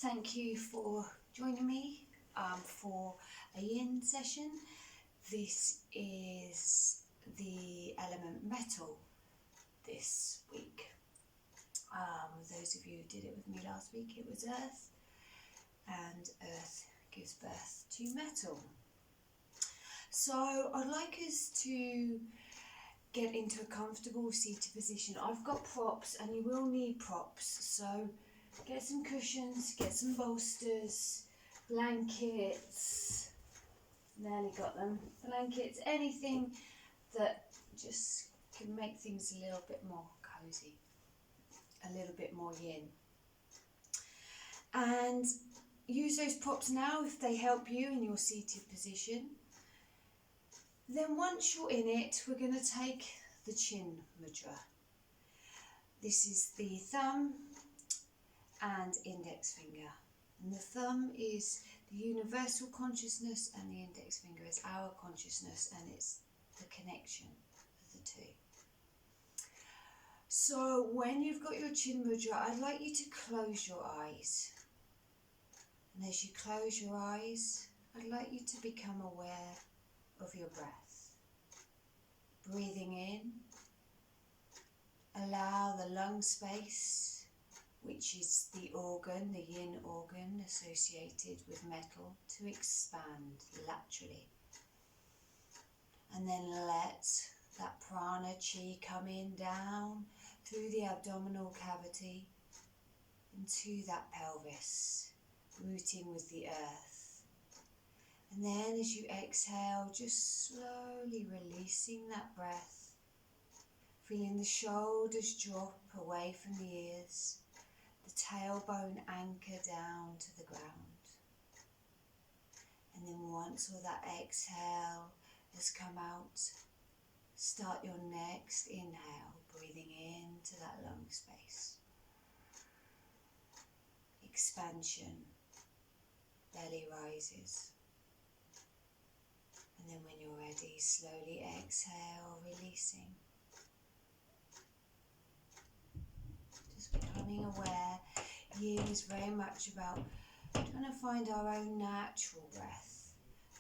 Thank you for joining me for a yin session. This is the element metal this week. Those of you who did it with me last week, it was earth, and earth gives birth to metal. So I'd like us to get into a comfortable seated position. I've got props, and you will need props, so get some cushions, get some bolsters, blankets, nearly got them, blankets, anything that just can make things a little bit more cosy, a little bit more yin. And use those props now if they help you in your seated position. Then once you're in it, we're going to take the Chin Mudra. This is the thumb and index finger. And the thumb is the universal consciousness and the index finger is our consciousness, and it's the connection of the two. So when you've got your Chin Mudra, I'd like you to close your eyes. And as you close your eyes, I'd like you to become aware of your breath. Breathing in, allow the lung space, which is the organ, the yin organ associated with metal, to expand laterally. And then let that prana chi come in down through the abdominal cavity into that pelvis, rooting with the earth. And then as you exhale, just slowly releasing that breath, feeling the shoulders drop away from the ears, the tailbone anchor down to the ground. And then once all that exhale has come out, start your next inhale, breathing into that lung space. Expansion, belly rises. And then when you're ready, slowly exhale, releasing. Just becoming aware. Yin is very much about trying to find our own natural breath.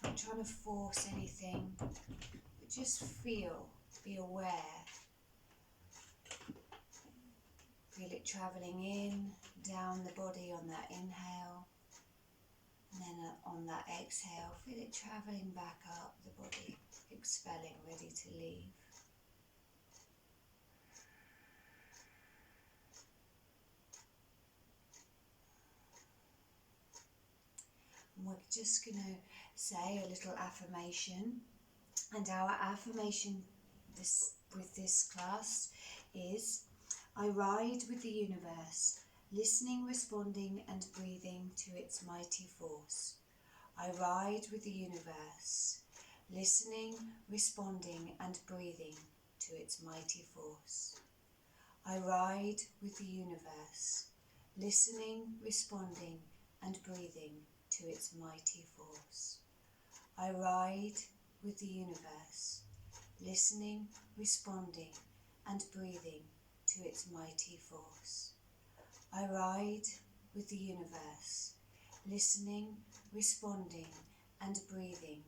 Not trying to force anything, but just feel, be aware. Feel it travelling in, down the body on that inhale. And then on that exhale, feel it travelling back up the body, expelling, ready to leave. And we're just going to say a little affirmation. And our affirmation with this class is, I ride with the universe, listening, responding and breathing to its mighty force. I ride with the universe, listening, responding and breathing to its mighty force. I ride with the universe, listening, responding and breathing to its mighty force. I ride with the universe, listening, responding and breathing to its mighty force. I ride with the universe, listening, responding and breathing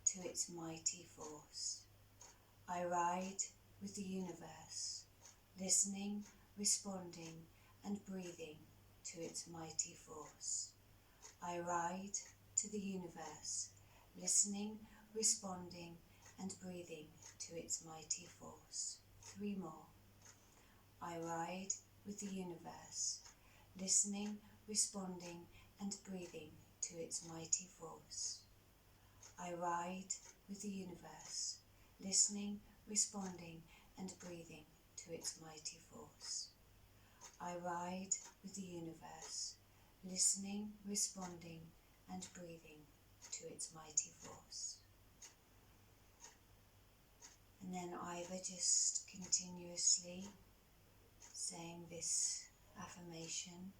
to its mighty force. I ride with the universe, listening, responding and breathing to its mighty force. I ride to the universe, listening, responding and breathing to its mighty force. 3 more. I ride with the universe, listening, responding and breathing to its mighty force. I ride with the universe, listening, responding and breathing to its mighty force. I ride with the universe, listening, responding and breathing to its mighty force. And then either just continuously saying this affirmation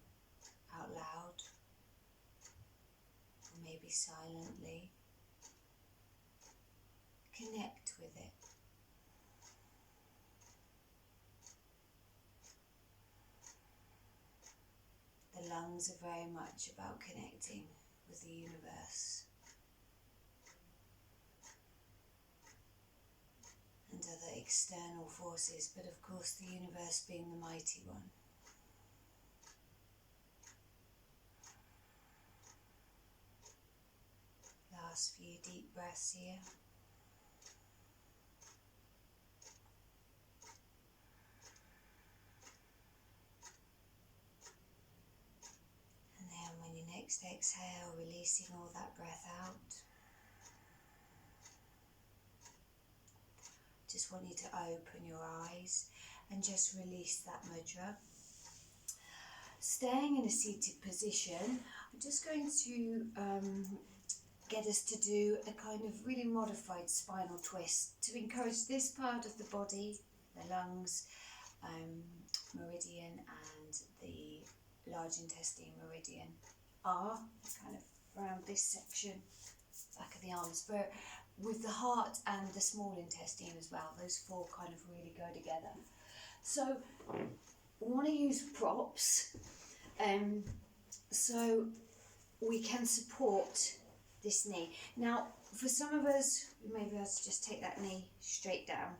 out loud, or maybe silently. Connect with it. The lung lungs are very much about connecting with the universe and other external forces, but of course the universe being the mighty one. Last few deep breaths here. And then when you next exhale, releasing all that breath out. Just want you to open your eyes and just release that mudra. Staying in a seated position, I'm just going to get us to do a kind of really modified spinal twist to encourage this part of the body, the lungs, meridian, and the large intestine meridian are kind of around this section, back of the arms, but with the heart and the small intestine as well. Those four kind of really go together. So we want to use props so we can support this knee. Now, for some of us, we may be able to just take that knee straight down,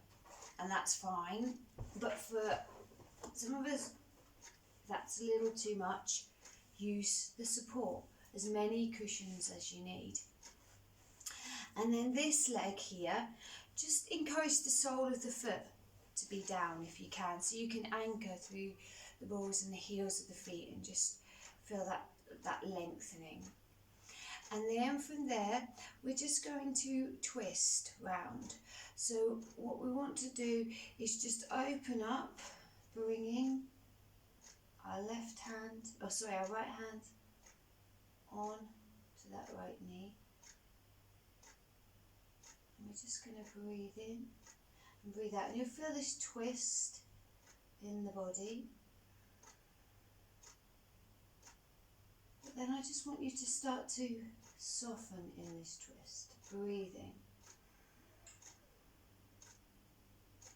and that's fine. But for some of us, that's a little too much. Use the support, as many cushions as you need. And then this leg here, just encourage the sole of the foot to be down if you can, so you can anchor through the balls and the heels of the feet and just feel that lengthening. And then from there, we're just going to twist round. So what we want to do is just open up, bringing our right hand on to that right knee. And we're just going to breathe in and breathe out. And you'll feel this twist in the body. But then I just want you to start to soften in this twist, breathing.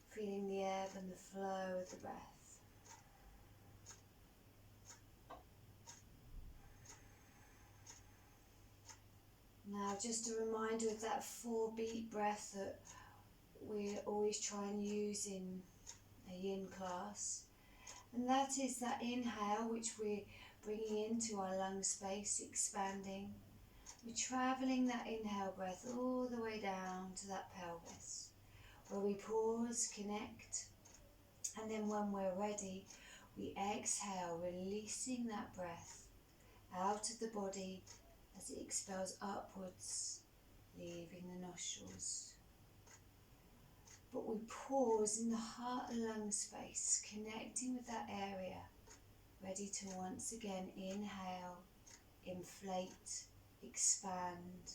Feeling the ebb and the flow of the breath. Now, just a reminder of that 4-beat breath that we always try and use in a yin class. And that is that inhale, which we're bringing into our lung space, expanding. We're travelling that inhale breath all the way down to that pelvis, where we pause, connect, and then when we're ready, we exhale, releasing that breath out of the body as it expels upwards, leaving the nostrils. But we pause in the heart and lung space, connecting with that area, ready to once again inhale, inflate, expand.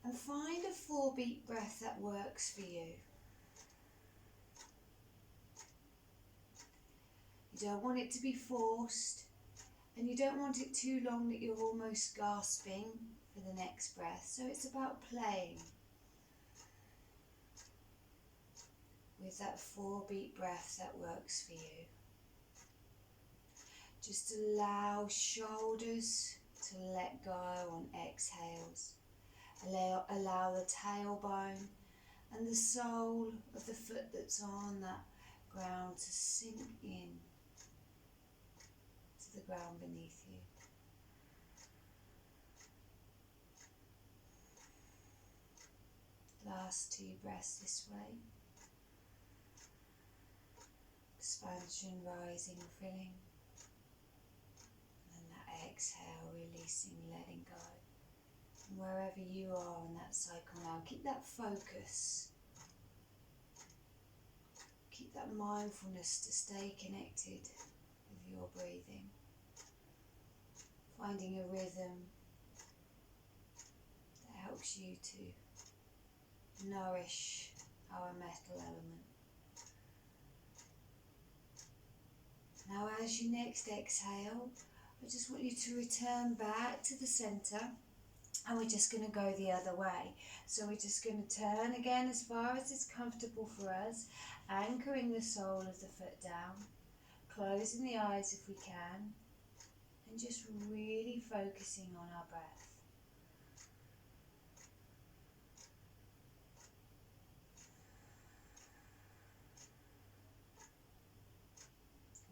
And find a 4-beat breath that works for you. You don't want it to be forced, and you don't want it too long that you're almost gasping for the next breath. So it's about playing with that 4-beat breath that works for you. Just allow shoulders to let go on exhales. Allow the tailbone and the sole of the foot that's on that ground to sink in to the ground beneath you. Last 2 breaths this way. Expansion rising, filling. And that exhale, releasing, letting go. And wherever you are on that cycle now, keep that focus. Keep that mindfulness to stay connected with your breathing. Finding a rhythm that helps you to nourish our metal element. Now, as you next exhale, I just want you to return back to the centre, and we're just going to go the other way. So we're just going to turn again as far as is comfortable for us, anchoring the sole of the foot down, closing the eyes if we can, and just really focusing on our breath.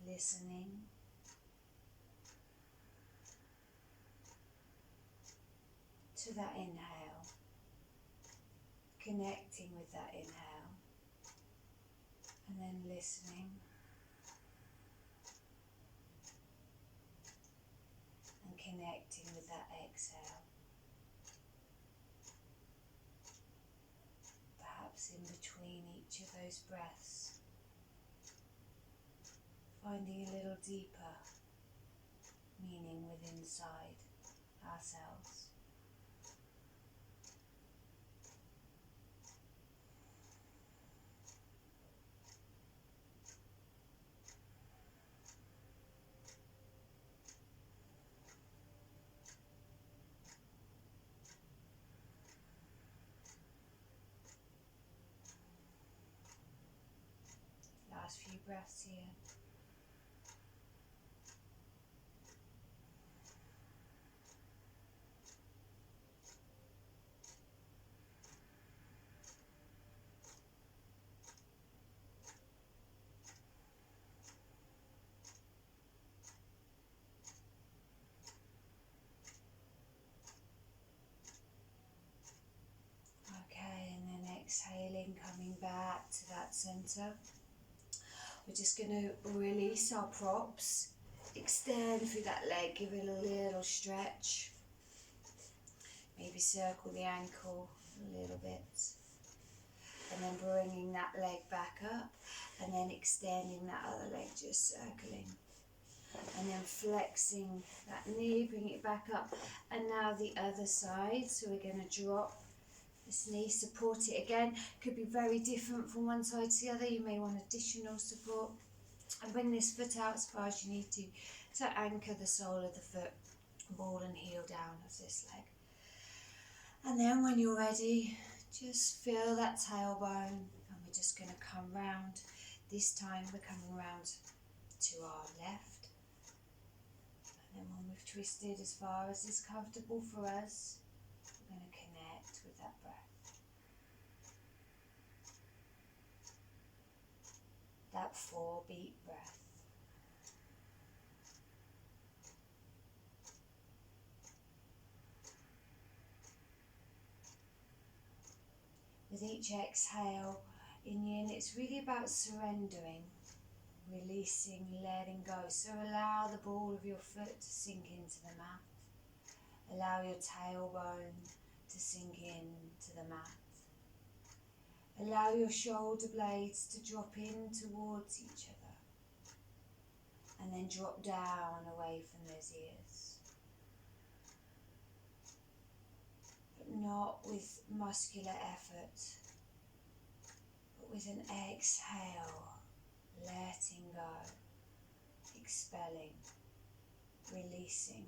Listening to that inhale, connecting with that inhale, and then listening and connecting with that exhale. Perhaps in between each of those breaths, finding a little deeper meaning within inside ourselves. Last few breaths here. Okay, and then exhaling, coming back to that center. We're just going to release our props, extend through that leg, give it a little stretch. Maybe circle the ankle a little bit. And then bringing that leg back up, and then extending that other leg, just circling. And then flexing that knee, bring it back up. And now the other side, so we're going to drop this knee, support it again. Could be very different from one side to the other. You may want additional support. And bring this foot out as far as you need to anchor the sole of the foot, ball and heel down of this leg. And then when you're ready, just feel that tailbone, and we're just going to come round. This time we're coming round to our left. And then when we've twisted as far as is comfortable for us, we're going to connect with that breath. That 4-beat breath. With each exhale in yin, it's really about surrendering, releasing, letting go. So allow the ball of your foot to sink into the mat. Allow your tailbone to sink into the mat. Allow your shoulder blades to drop in towards each other. And then drop down away from those ears. But not with muscular effort, but with an exhale, letting go, expelling, releasing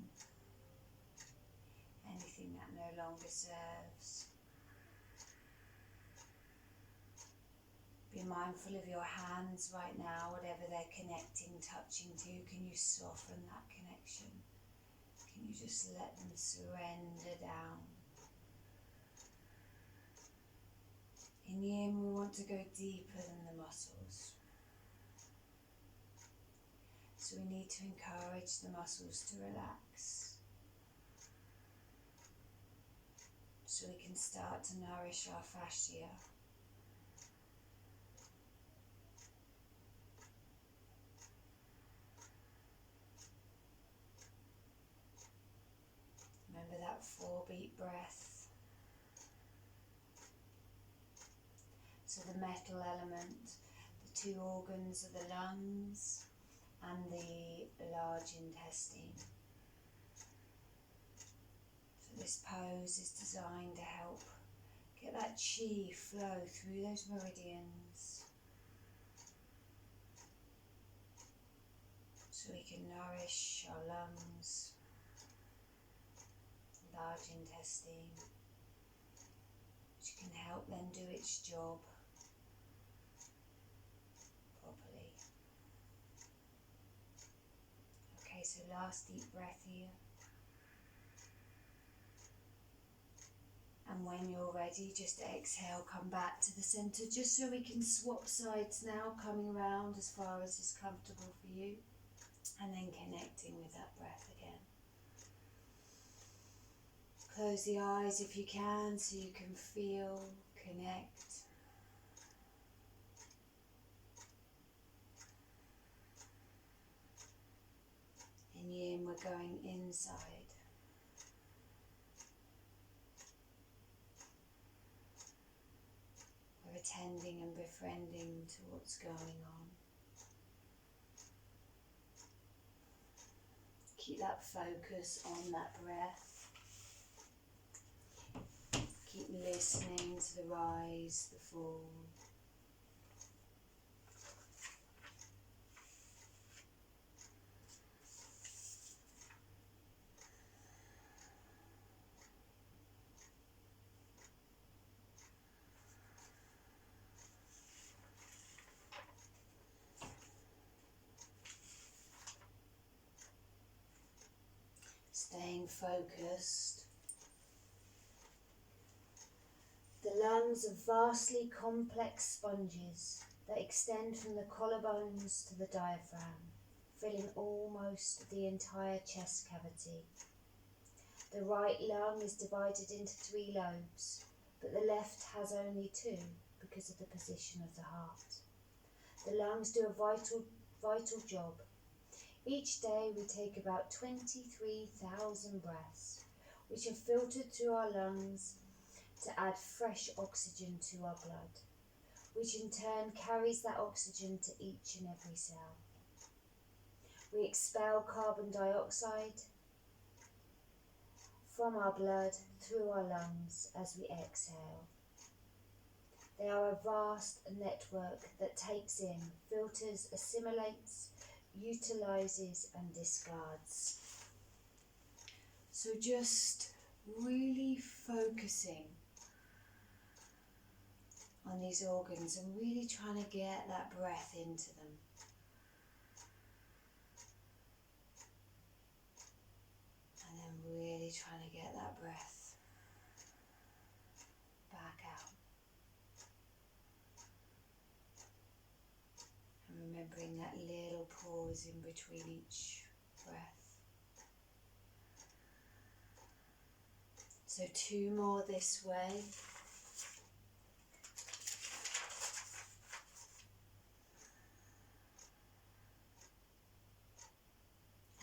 anything that no longer serves. Be mindful of your hands right now, whatever they're connecting, touching to. Can you soften that connection? Can you just let them surrender down? In yin, we want to go deeper than the muscles. So we need to encourage the muscles to relax. So we can start to nourish our fascia. Remember that 4-beat breath. So the metal element, the 2 organs of the lungs and the large intestine. So this pose is designed to help get that chi flow through those meridians, so we can nourish our lungs, large intestine, which can help then do its job properly. Okay, so last deep breath here. And when you're ready, just exhale, come back to the centre, just so we can swap sides now, coming around as far as is comfortable for you, and then connecting with that breath again. Close the eyes if you can, so you can feel, connect. In yin, we're going inside. We're attending and befriending to what's going on. Keep that focus on that breath. Keep listening to the rise, the fall. Staying focused. The lungs are vastly complex sponges that extend from the collarbones to the diaphragm, filling almost the entire chest cavity. The right lung is divided into 3 lobes, but the left has only 2 because of the position of the heart. The lungs do a vital job. Each day we take about 23,000 breaths, which are filtered through our lungs to add fresh oxygen to our blood, which in turn carries that oxygen to each and every cell. We expel carbon dioxide from our blood through our lungs as we exhale. They are a vast network that takes in, filters, assimilates, utilises and discards. So just really focusing on these organs and really trying to get that breath into them. And then really trying to get that breath back out. And remembering that little pause in between each breath. So 2 more this way.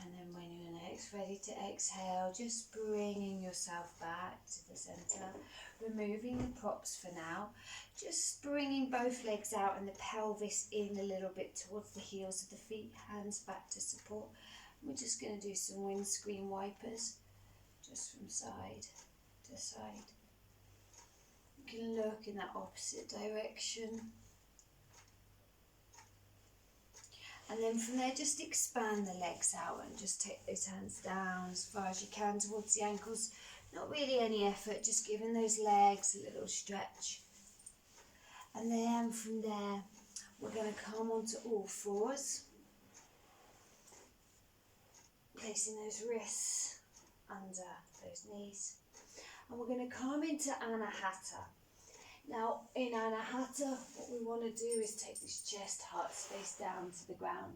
And then when you're next ready to exhale, just bringing yourself back to the centre, removing the props for now, just bringing both legs out and the pelvis in a little bit towards the heels of the feet, hands back to support. And we're just going to do some windscreen wipers, just from side to side. You can look in that opposite direction. And then from there, just expand the legs out and just take those hands down as far as you can towards the ankles. Not really any effort, just giving those legs a little stretch. And then from there, we're going to come onto all fours. Placing those wrists under those knees. And we're going to come into Anahata. Now, in Anahata, what we want to do is take this chest, heart space down to the ground.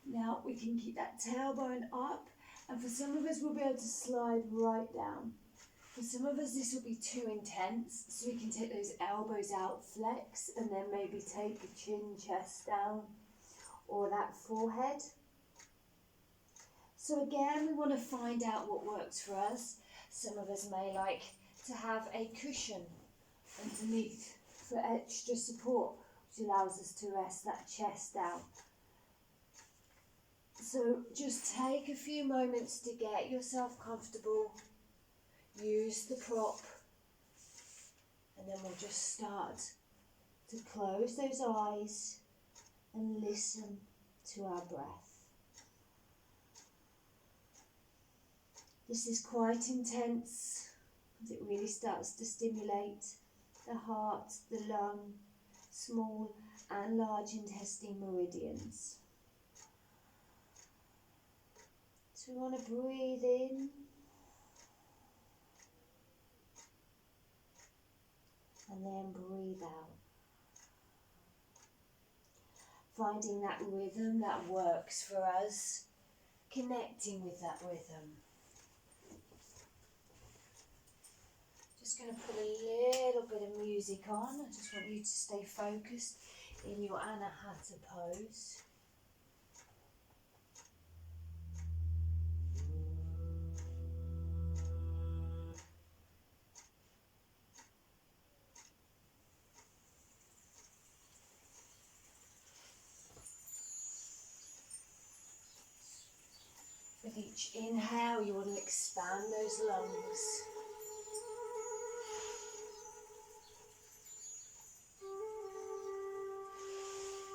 Now, we can keep that tailbone up, and for some of us, we'll be able to slide right down. For some of us, this will be too intense, so we can take those elbows out, flex, and then maybe take a chin, chest down, or that forehead. So again, we want to find out what works for us. Some of us may like to have a cushion underneath for extra support, which allows us to rest that chest down. So just take a few moments to get yourself comfortable, use the prop, and then we'll just start to close those eyes and listen to our breath. This is quite intense because it really starts to stimulate the heart, the lung, small and large intestine meridians. So we want to breathe in and then breathe out. Finding that rhythm that works for us, connecting with that rhythm. Just going to put a little bit of music on. I just want you to stay focused in your Anahata pose. With each inhale, you want to expand those lungs.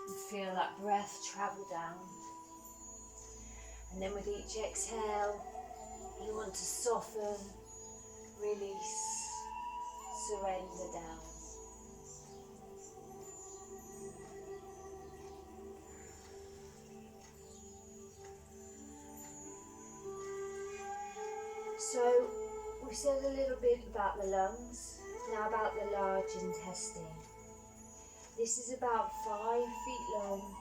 And feel that breath travel down. And then with each exhale, you want to soften, release, surrender down. So we said a little bit about the lungs, now about the large intestine. This is about 5 feet long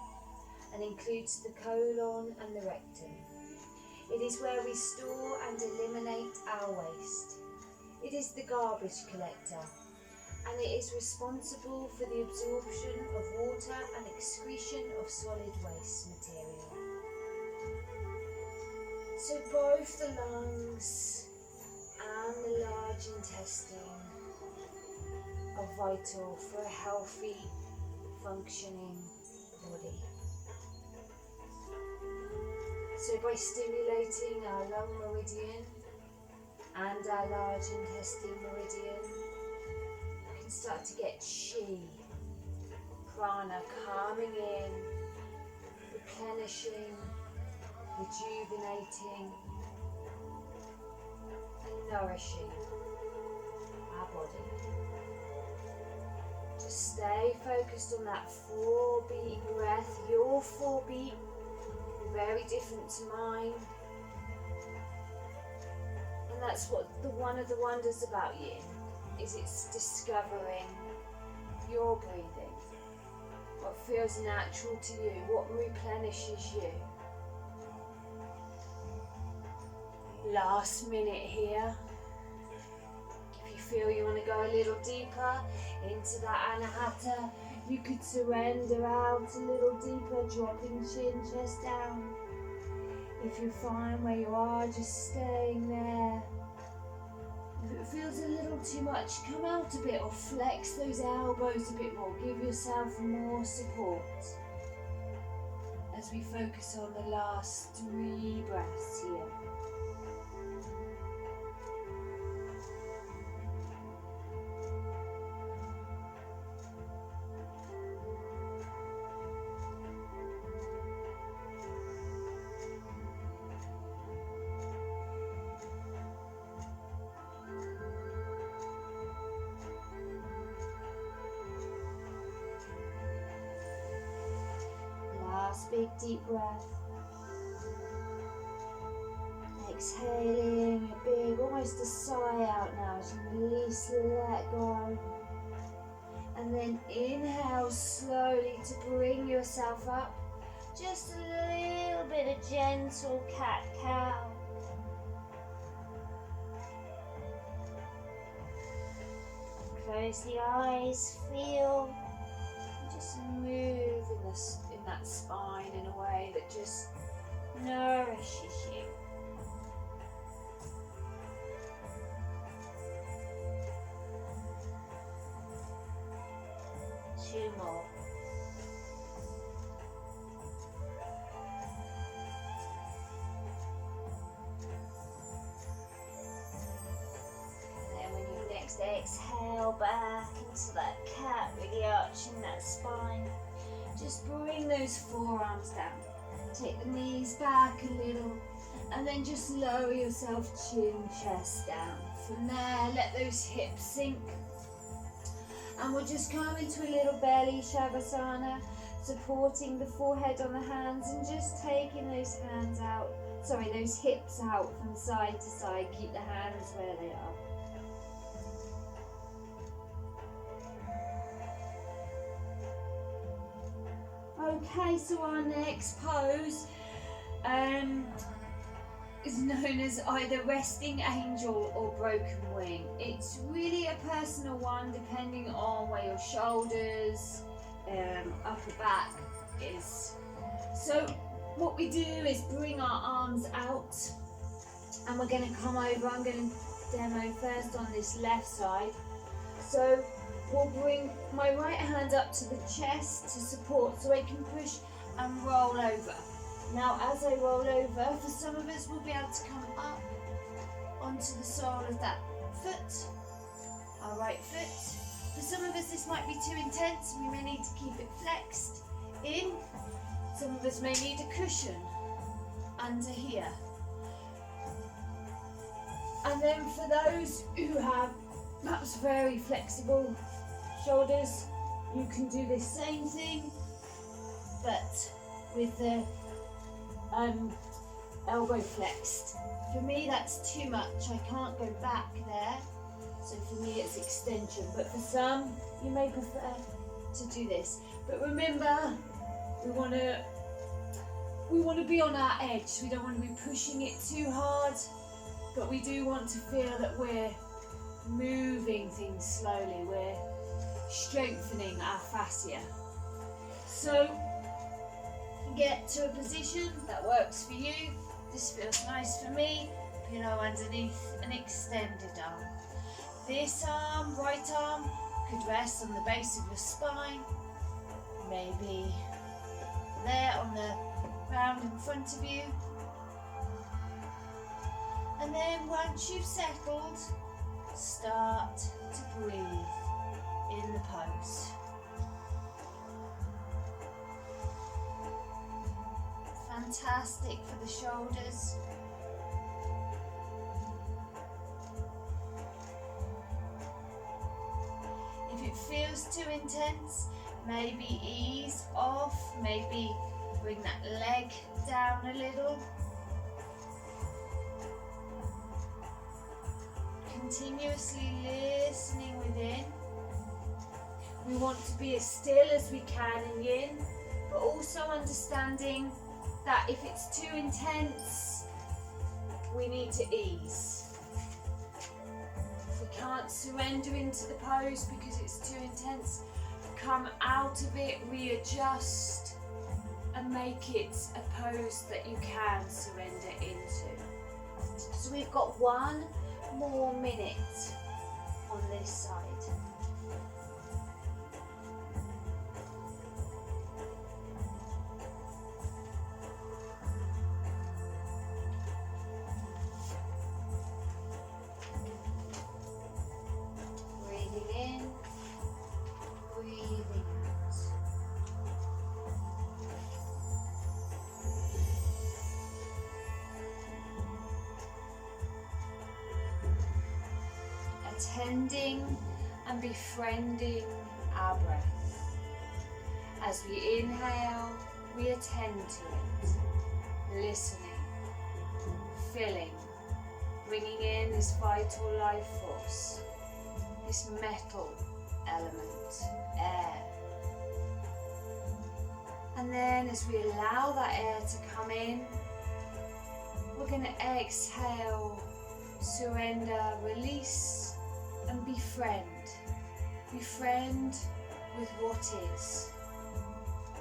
and includes the colon and the rectum. It is where we store and eliminate our waste. It is the garbage collector, and it is responsible for the absorption of water and excretion of solid waste material. So both the lungs and the large intestine are vital for a healthy, functioning body. So by stimulating our lung meridian and our large intestine meridian, you can start to get chi, prana calming in, replenishing, rejuvenating and nourishing our body. Just stay focused on that 4-beat breath. Your 4-beat is very different to mine. And that's what one of the wonders about yin is, it's discovering your breathing. What feels natural to you, what replenishes you. Last minute here. If you feel you want to go a little deeper into that Anahata, you could surrender out a little deeper, dropping chin, chest down. If you find where you are, just staying there. If it feels a little too much, come out a bit or flex those elbows a bit more. Give yourself more support as we focus on the last 3 breaths here. Last big deep breath. Exhaling a big, almost a sigh out now as you release, let go. And then inhale slowly to bring yourself up. Just a little bit of gentle cat-cow. Close the eyes, feel, just move in that spine in a way that just nourishes you. Two more. And then when you next exhale back into that cat, really arching that spine, just bring those forearms down. Take the knees back a little, and then just lower yourself chin, chest down. From there, let those hips sink. And we'll just come into a little belly shavasana, supporting the forehead on the hands and just taking those hands out those hips out from side to side. Keep the hands where they are. Okay, so our next pose is known as either resting angel or broken wing. It's really a personal one depending on where your shoulders, upper back is. So what we do is bring our arms out and we're going to come over. I'm going to demo first on this left side. So we'll bring my right hand up to the chest to support so I can push and roll over. Now as I roll over, for some of us we'll be able to come up onto the sole of that foot, our right foot. For some of us this might be too intense, we may need to keep it flexed in. Some of us may need a cushion under here. And then for those who have perhaps very flexible shoulders, you can do this same thing, but with the elbow flexed. For me that's too much, I can't go back there, so for me it's extension, but for some you may prefer to do this. But remember, we want to be on our edge. We don't want to be pushing it too hard, but we do want to feel that we're moving things slowly, we're strengthening our fascia. So get to a position that works for you. This feels nice for me. Pillow underneath an extended arm. This arm, right arm, could rest on the base of your spine, maybe there on the ground in front of you. And then once you've settled, start to breathe in the pose. Fantastic for the shoulders. If it feels too intense, maybe ease off, maybe bring that leg down a little. Continuously listening within. We want to be as still as we can in yin, but also understanding that if it's too intense, we need to ease. If we can't surrender into the pose because it's too intense, come out of it, readjust, and make it a pose that you can surrender into. So we've got 1 more minute on this side. Breathing in, breathing out. Attending and befriending our breath. As we inhale, we attend to it, listening, filling, bringing in this vital life force, this metal element, air. And then as we allow that air to come in, we're going to exhale, surrender, release, and befriend. Befriend with what is.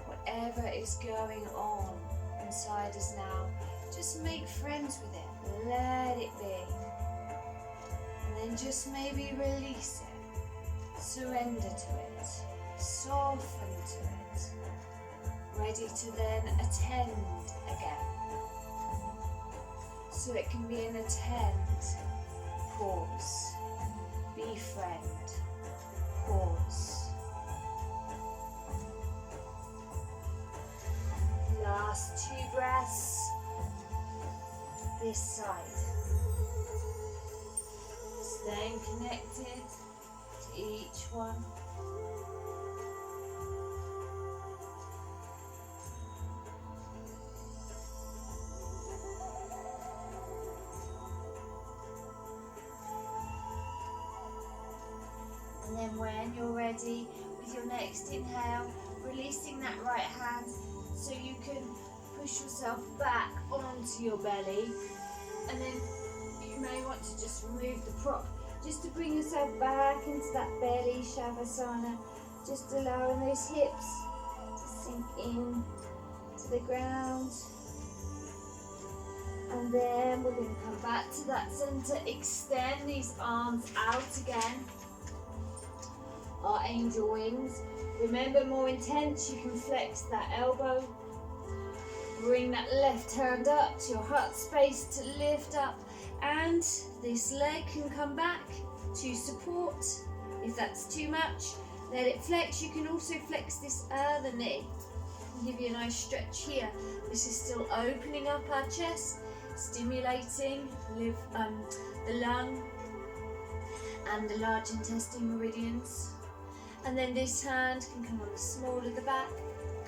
Whatever is going on inside us now, just make friends with it. Let it be. And then just maybe release it. Surrender to it. Soften to it. Ready to then attend again. So it can be an attend, pause, befriend, pause. Last 2 breaths, this side. Staying connected to each one. then when you're ready, with your next inhale, releasing that right hand so you can push yourself back onto your belly. And then you may want to just remove the prop, just to bring yourself back into that belly, Shavasana. Just allowing those hips to sink in to the ground. And then we're going to come back to that center, extend these arms out again. Our angel wings. Remember, more intense, you can flex that elbow. Bring that left hand up to your heart space to lift up. And this leg can come back to support. If that's too much, let it flex. You can also flex this other knee. Give you a nice stretch here. This is still opening up our chest, stimulating the lung and the large intestine meridians. And then this hand can come on the small of the back,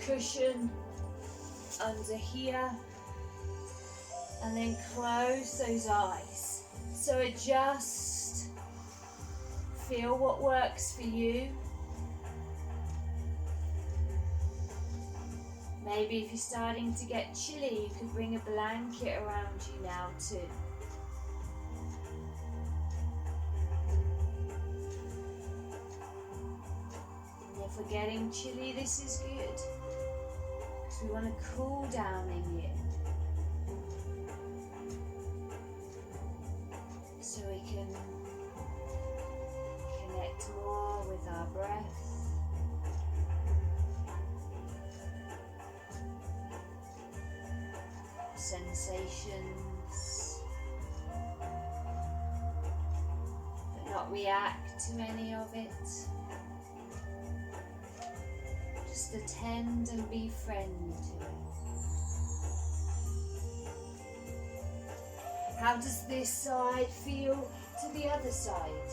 cushion under here, and then close those eyes. So adjust, feel what works for you. Maybe if you're starting to get chilly, you could bring a blanket around you now too. And if we're getting chilly, this is good, because we want to cool down in here. So we can connect more with our breath. Sensations, but not react to any of it. Just attend and befriend to it. How does this side feel to the other side?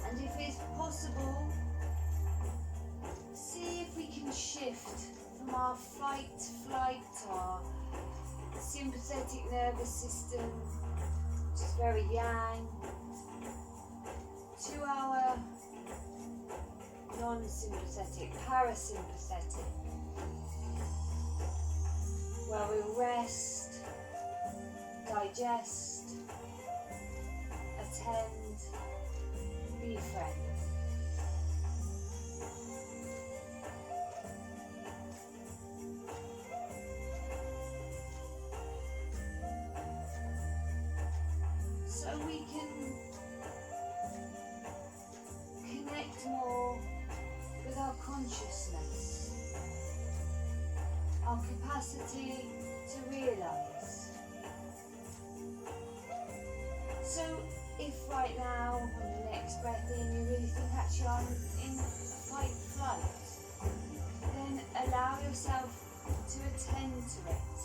And if it's possible, see if we can shift from our fight, flight, our sympathetic nervous system, which is very yang, to our non-sympathetic, parasympathetic, where we rest, digest, attend, befriend. So we can connect more with our consciousness, our capacity to realize. So if right now, on your next breath in, you really think actually I'm in fight flight, then allow yourself to attend to it,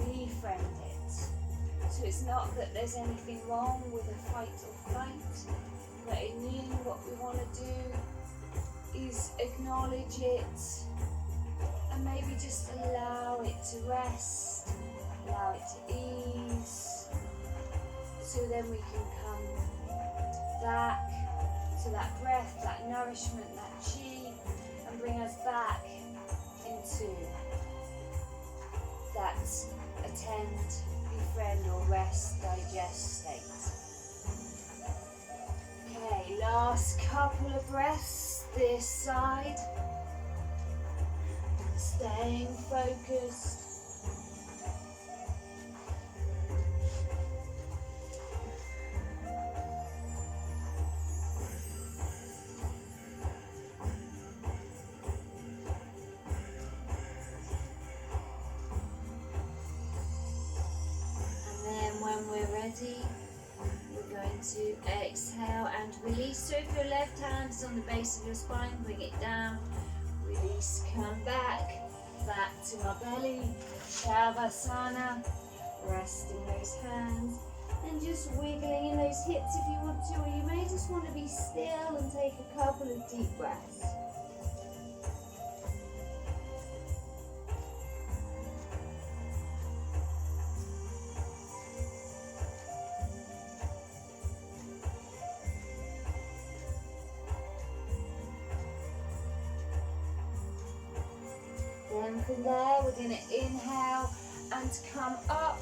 befriend it. So it's not that there's anything wrong with a fight or flight, but in really what we want to do is acknowledge it and maybe just allow it to rest, allow it to ease. So then we can come back to that breath, that nourishment, that chi, and bring us back into that attend, befriend or rest, digest state. Okay, last couple of breaths this side. Staying focused. When we're ready, We're going to exhale and release. So if your left hand is on the base of your spine, bring it down. Release, come back to our belly. Shavasana. Resting those hands and just wiggling in those hips if you want to, or you may just want to be still and take a couple of deep breaths. Then from there, we're going to inhale and come up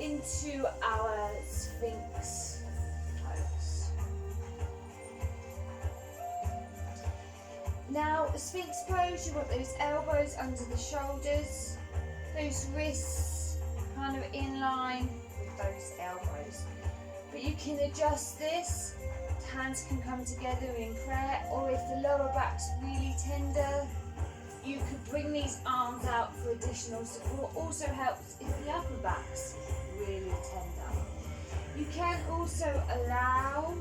into our Sphinx pose. Now, Sphinx pose, you want those elbows under the shoulders, those wrists kind of in line with those elbows. But you can adjust this, hands can come together in prayer, or if the lower back's really tender, you could bring these arms out for additional support. Also helps if the upper back's really tender. You can also allow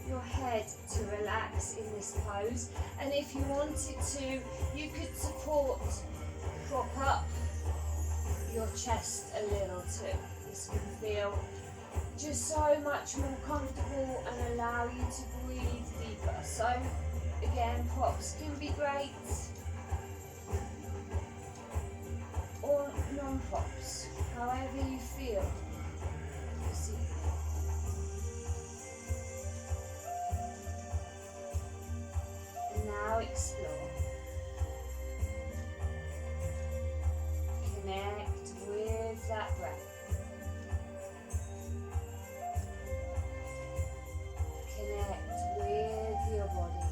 your head to relax in this pose, and if you wanted to, you could prop up your chest a little too. This can feel just so much more comfortable and allow you to breathe deeper. So again, props can be great, or non-props, however you feel. And now explore. Connect with that breath. Connect with your body.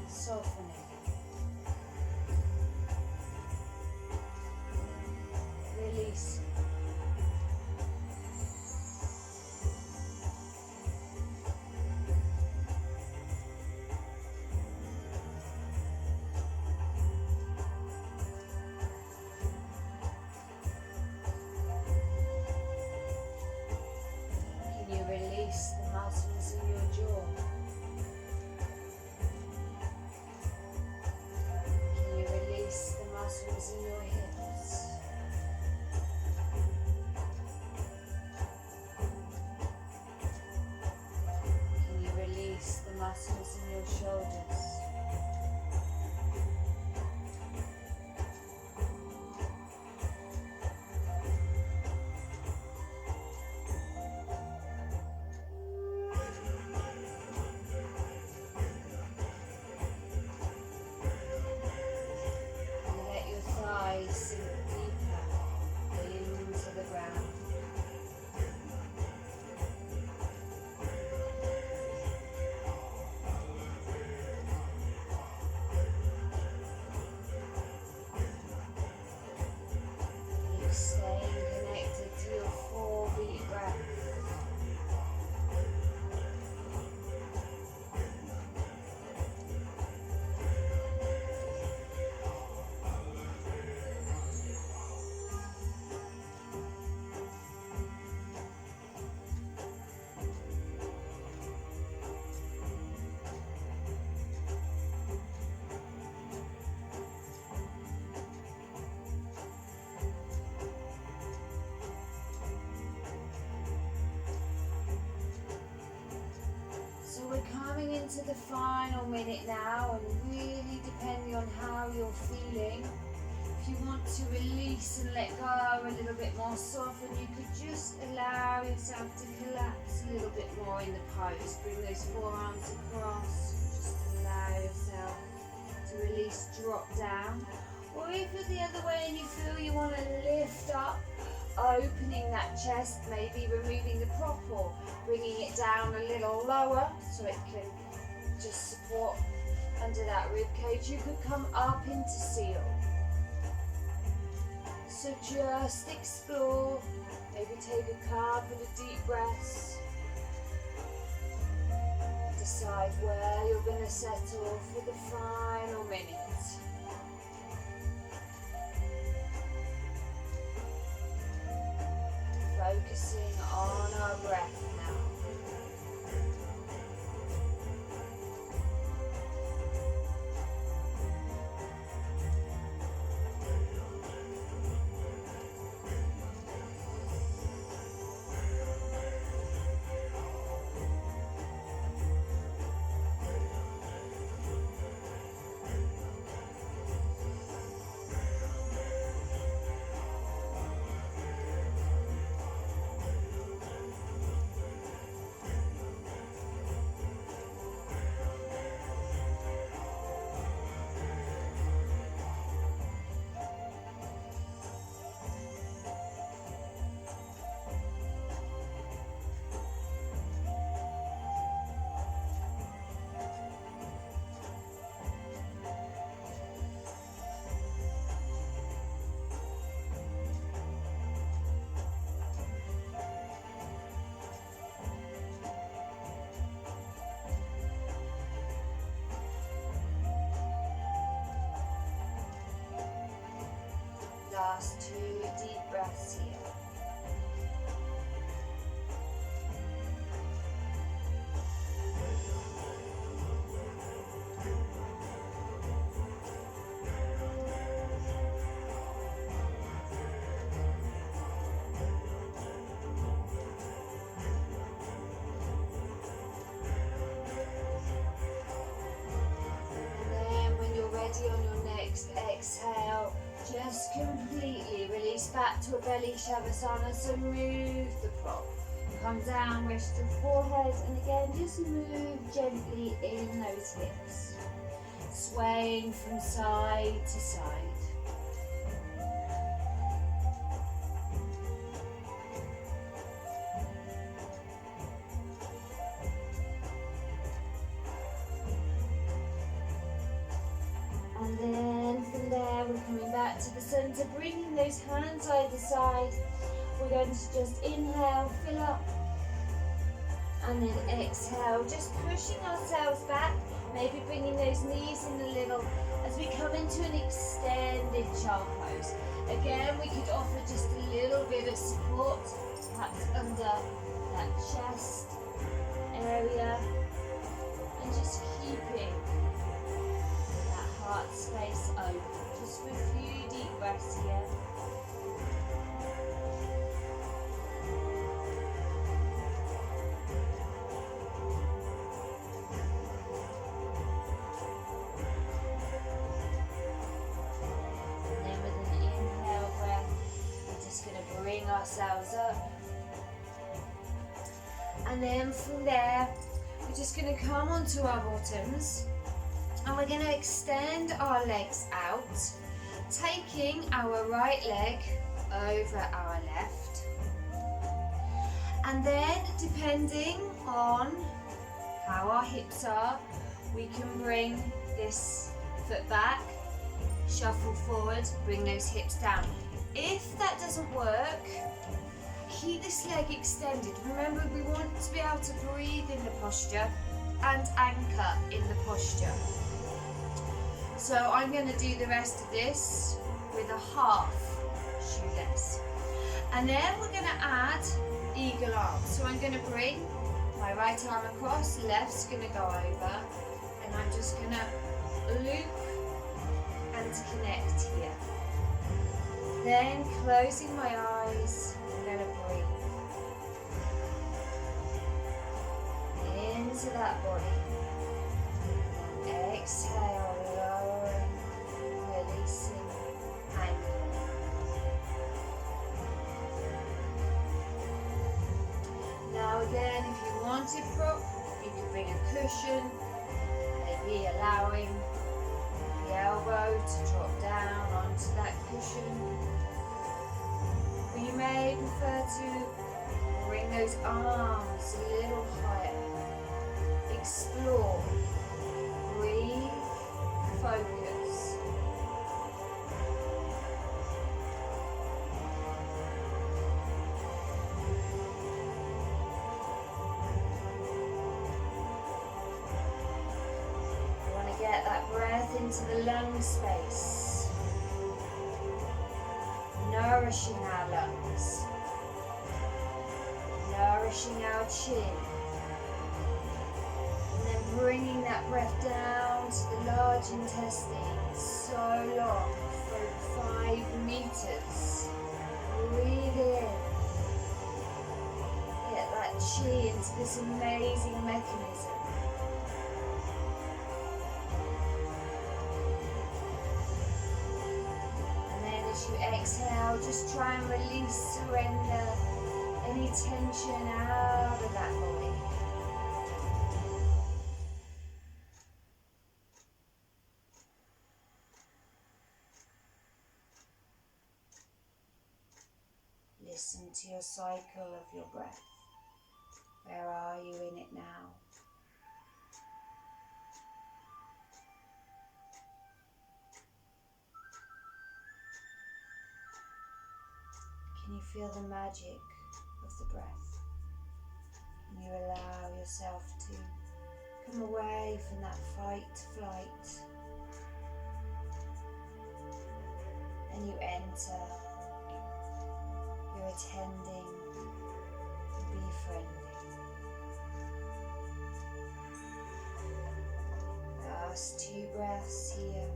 Softening. Release. Can you release the muscles in your jaw? Muscles in your hips. Can you release the muscles in your shoulders? Sink deeper into the ground. Keep staying connected to your 4-beat breath. Coming into the final minute now, and really depending on how you're feeling, if you want to release and let go a little bit more soften, you could just allow yourself to collapse a little bit more in the pose. Bring those forearms across, just allow yourself to release, drop down. Or if you're the other way and you feel you want to lift up, opening that chest, maybe removing the prop or bringing it down a little lower so it can just support under that rib cage. You could come up into seal. So just explore, maybe take a couple of deep breaths. Decide where you're going to settle for the final minute. Focusing on our breath now. Last 2 deep breaths here. And then when you're ready on your next exhale, just completely release back to a belly shavasana, so move the prop. Come down, rest your forehead, and again just move gently in those hips. Swaying from side to side. And then from there, we're coming back to the center, bringing those hands either side. We're going to just inhale, fill up, and then exhale, just pushing ourselves back, maybe bringing those knees in a little as we come into an extended child pose. Again, we could offer just a little bit of support, perhaps under that chest area, and just keeping heart space open, just for a few deep breaths here. And then with an inhale breath, we're just going to bring ourselves up. And then from there, we're just going to come onto our bottoms. And we're going to extend our legs out, taking our right leg over our left. And then, depending on how our hips are, we can bring this foot back, shuffle forward, bring those hips down. If that doesn't work, keep this leg extended. Remember, we want to be able to breathe in the posture and anchor in the posture. So I'm going to do the rest of this with a half shoelace. And then we're going to add eagle arms. So I'm going to bring my right arm across, left's going to go over, and I'm just going to loop and connect here. Then closing my eyes, I'm going to breathe into that body. Exhale, lowering, releasing, and wanted prop, you could bring a cushion, maybe allowing the elbow to drop down onto that cushion. Or you may prefer to bring those arms a little higher. Explore, breathe, focus. Get that breath into the lung space, nourishing our lungs, nourishing our chin, and then bringing that breath down to the large intestine, so long, for 5 meters. Breathe in, get that chi into this amazing mechanism. As you exhale, just try and release, surrender any tension out of that body. Listen to your cycle of your breath. Where are you in it now? Can you feel the magic of the breath? Can you allow yourself to come away from that fight, flight, and you enter your attending, befriending. Last 2 breaths here.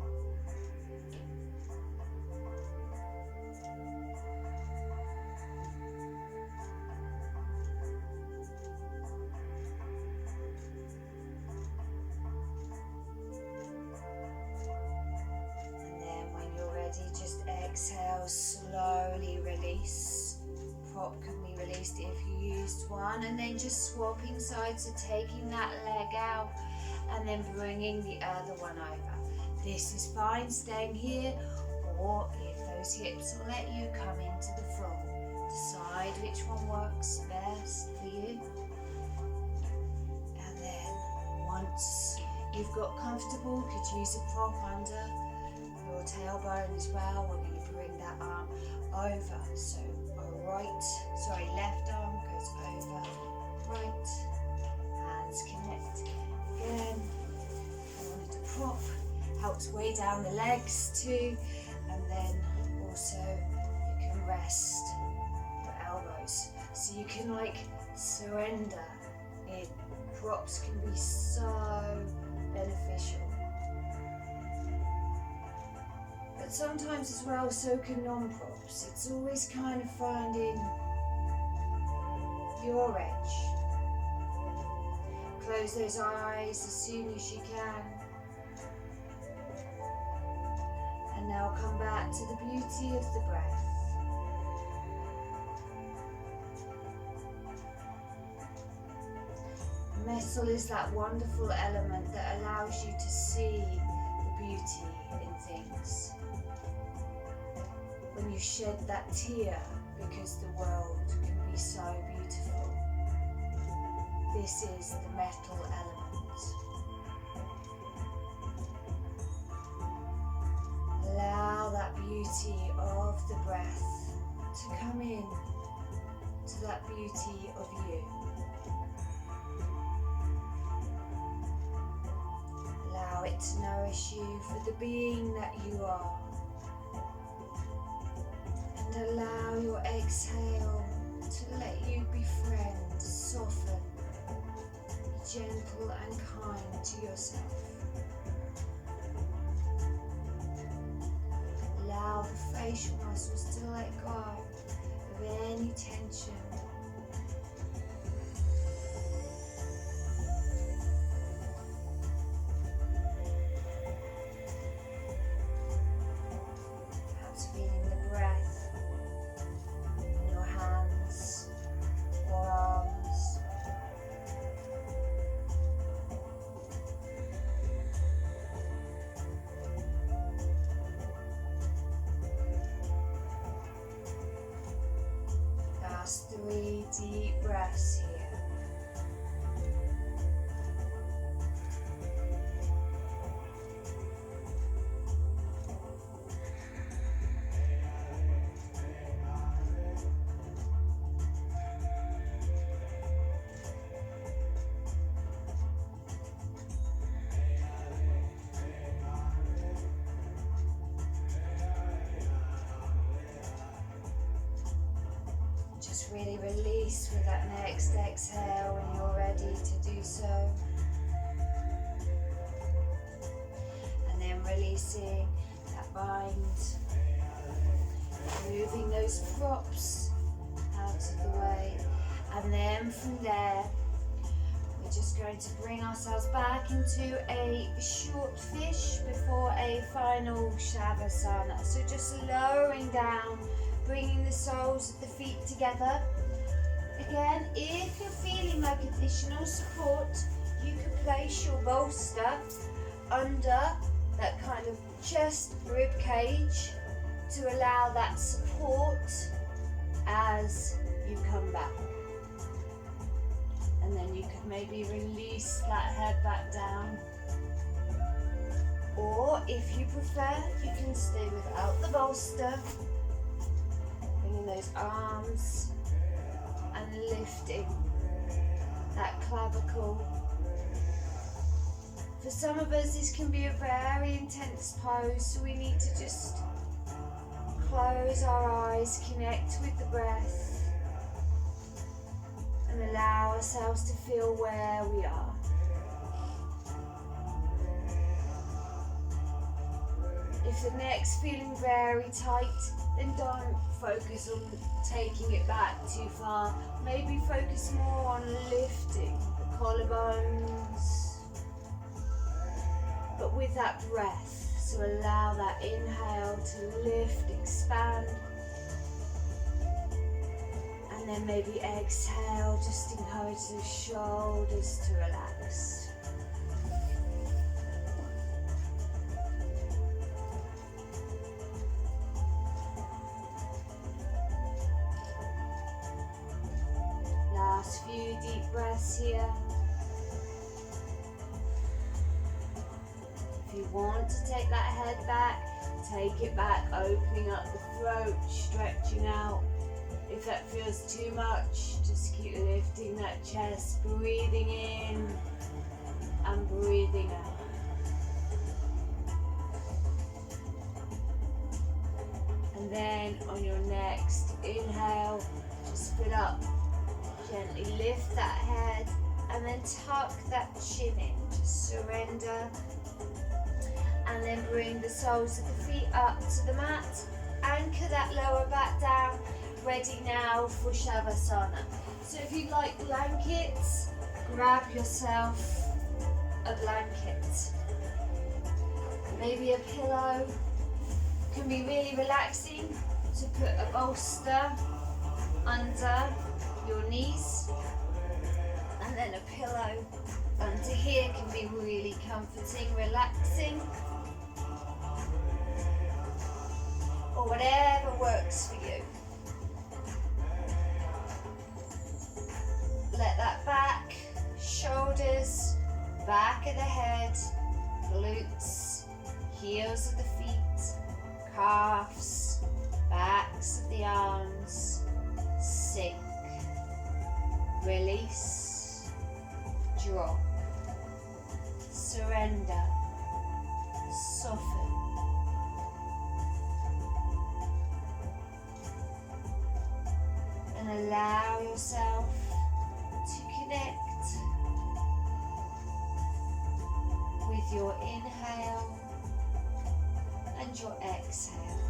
Just exhale, slowly release. Prop can be released if you used one, and then just swapping sides, so taking that leg out and then bringing the other one over. This is fine, staying here, or if those hips will let you, come into the floor. Decide which one works best for you. And then once you've got comfortable, could use a prop under your tailbone as well. We're going to bring that arm over. So left arm goes over, right, hands connect again. And the prop helps weigh down the legs too, and then also you can rest your elbows. So you can surrender in. Props can be so beneficial. But sometimes as well, so can non-props. It's always kind of finding your edge. Close those eyes as soon as you can. And now come back to the beauty of the breath. Metal is that wonderful element that allows you to see the beauty in things. When you shed that tear because the world can be so beautiful, this is the metal element. Allow that beauty of the breath to come in to that beauty of you. Allow it to nourish you for the being that you are. And allow your exhale to let you befriend, soften, be gentle and kind to yourself. Allow the facial muscles to let go of any tension. last 3 deep breaths here. Just really release with that next exhale when you're ready to do so. And then releasing that bind. Moving those props out of the way. And then from there, we're just going to bring ourselves back into a short fish before a final Shavasana. So just lowering down, bringing the soles of the feet together. Again, if you're feeling like additional support, you could place your bolster under that kind of chest rib cage to allow that support as you come back. And then you could maybe release that head back down. Or if you prefer, you can stay without the bolster, bringing those arms and lifting that clavicle. For some of us, this can be a very intense pose, so we need to just close our eyes, connect with the breath, and allow ourselves to feel where we are. If the neck's feeling very tight, then don't focus on taking it back too far. Maybe focus more on lifting the collarbones, but with that breath. So allow that inhale to lift, expand, and then maybe exhale, just encourage the shoulders to relax. Last few deep breaths here. If you want to take that head back, take it back, opening up the throat, stretching out. If that feels too much, just keep lifting that chest, breathing in and breathing out. And then on your next inhale, just spit up. Gently lift that head and then tuck that chin in. Just surrender. And then bring the soles of the feet up to the mat. Anchor that lower back down. Ready now for Shavasana. So if you like blankets, grab yourself a blanket. Maybe a pillow. Can be really relaxing to put a bolster under your knees, and then a pillow under here can be really comforting, relaxing, or whatever works for you. Let that back, shoulders, back of the head, glutes, heels of the feet, calves, backs of the arms, sink. Release, drop, surrender, soften. And allow yourself to connect with your inhale and your exhale.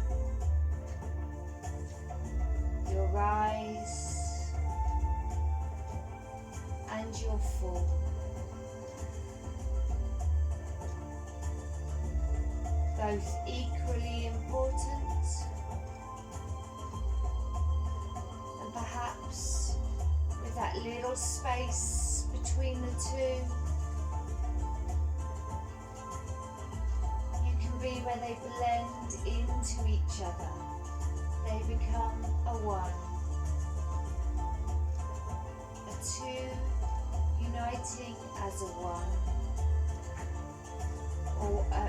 Your rise and your fall. Both equally important, and perhaps with that little space between the two, you can be where they blend into each other. They become a one. two uniting as a one,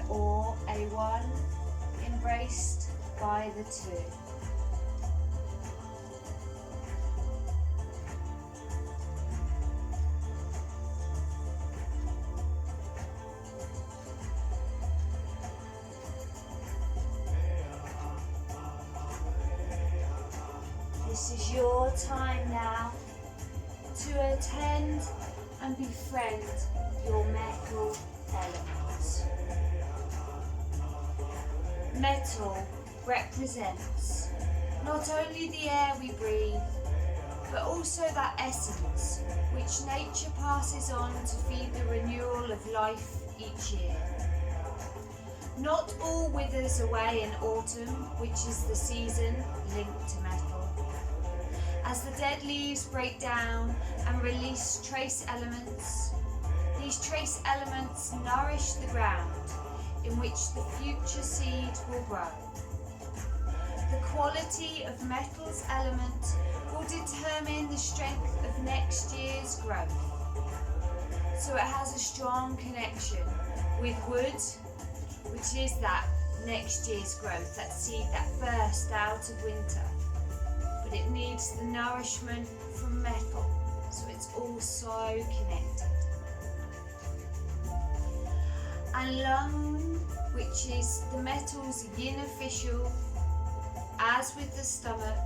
or a one embraced by the two. This is your time now to attend and befriend your metal elements. Metal represents not only the air we breathe, but also that essence which nature passes on to feed the renewal of life each year. Not all withers away in autumn, which is the season linked to metal. As the dead leaves break down and release trace elements, these trace elements nourish the ground in which the future seed will grow. The quality of metal's element will determine the strength of next year's growth. So it has a strong connection with wood, which is that next year's growth, that seed that burst out of winter. But it needs the nourishment from metal, so it's all so connected. And lung, which is the metal's yin official, as with the stomach,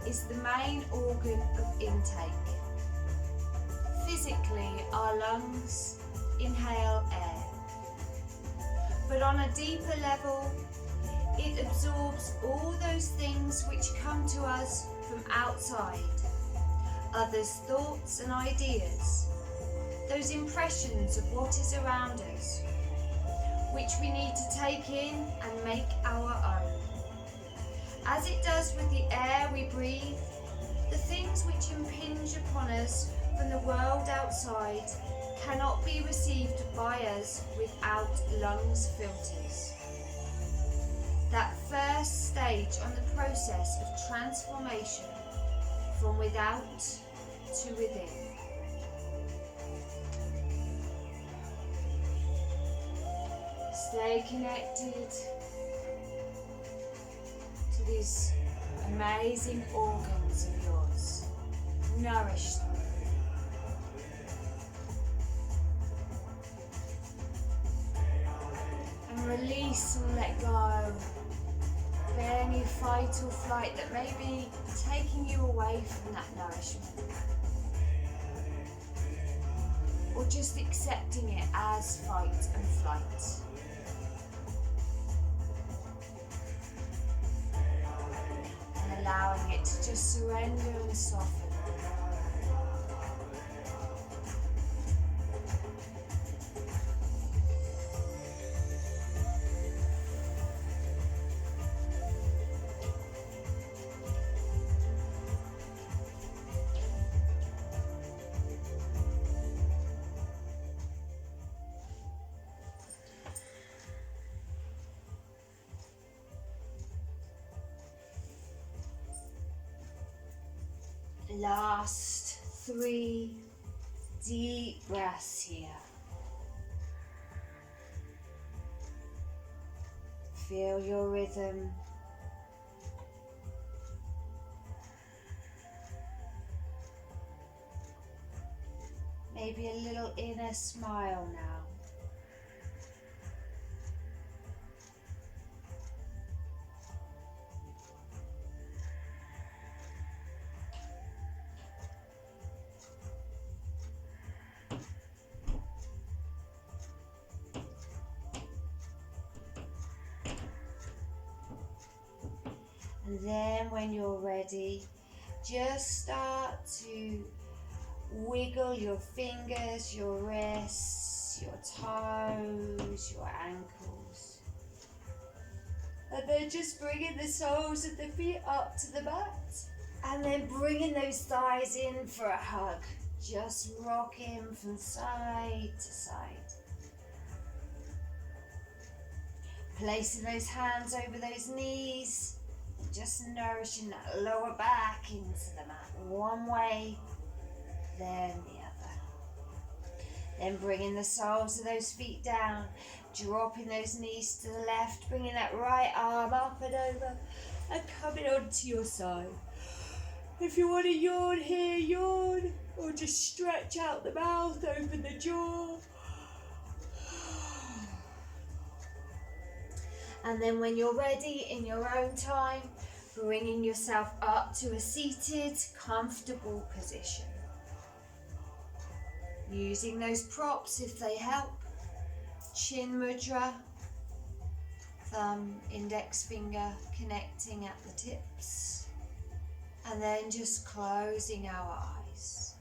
is the main organ of intake. Physically, our lungs inhale air, but on a deeper level, it absorbs all those things which come to us from outside, others' thoughts and ideas, those impressions of what is around us, which we need to take in and make our own. As it does with the air we breathe, the things which impinge upon us from the world outside cannot be received by us without lungs filters. That first stage on the process of transformation from without to within. Stay connected to these amazing organs of yours. Nourish them. And release and let go of any fight or flight that may be taking you away from that nourishment. Or just accepting it as fight and flight. And allowing it to just surrender and soften. Last 3 deep breaths here. Feel your rhythm. Maybe a little inner smile now. And then when you're ready, just start to wiggle your fingers, your wrists, your toes, your ankles. And then just bringing the soles of the feet up to the mat. And then bringing those thighs in for a hug. Just rocking from side to side. Placing those hands over those knees. Just nourishing that lower back into the mat. One way then the other. Then bringing the soles of those feet down, dropping those knees to the left, bringing that right arm up and over and coming onto your side. If you want to yawn here, yawn, or just stretch out the mouth, open the jaw. And then when you're ready, in your own time, bringing yourself up to a seated, comfortable position. Using those props if they help. Chin mudra, thumb, index finger connecting at the tips. And then just closing our eyes.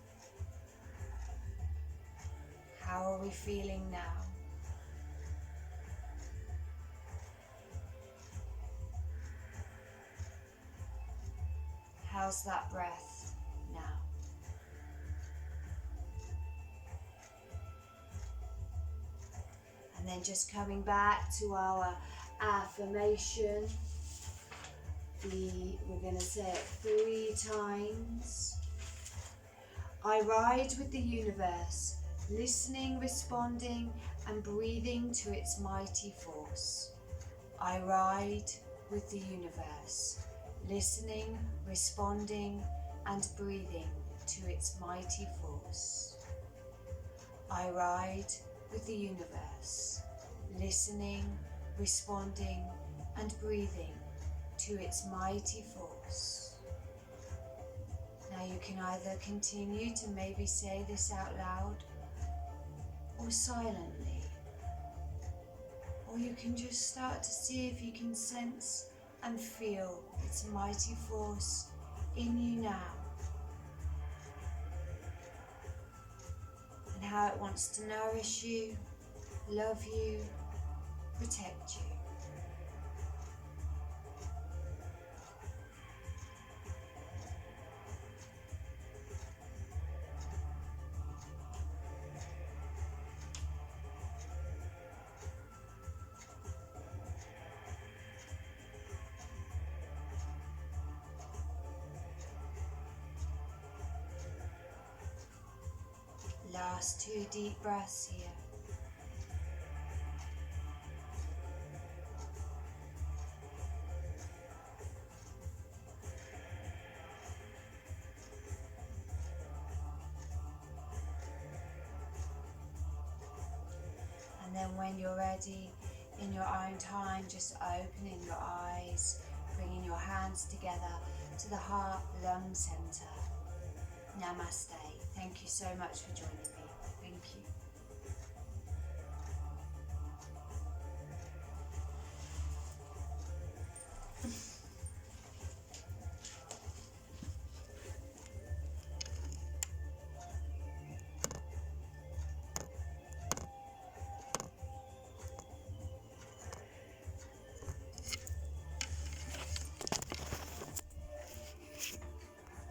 How are we feeling now? How's that breath now? And then just coming back to our affirmation. We're going to say it 3 times. I ride with the universe, listening, responding, and breathing to its mighty force. I ride with the universe, listening, responding, and breathing to its mighty force. I ride with the universe, listening, responding, and breathing to its mighty force. Now you can either continue to maybe say this out loud or silently, or you can just start to see if you can sense and feel its mighty force in you now, and how it wants to nourish you, love you, protect you. Last 2 deep breaths here. And then when you're ready, in your own time, just opening your eyes, bringing your hands together to the heart, lung center. Namaste. Thank you so much for joining me. Thank you.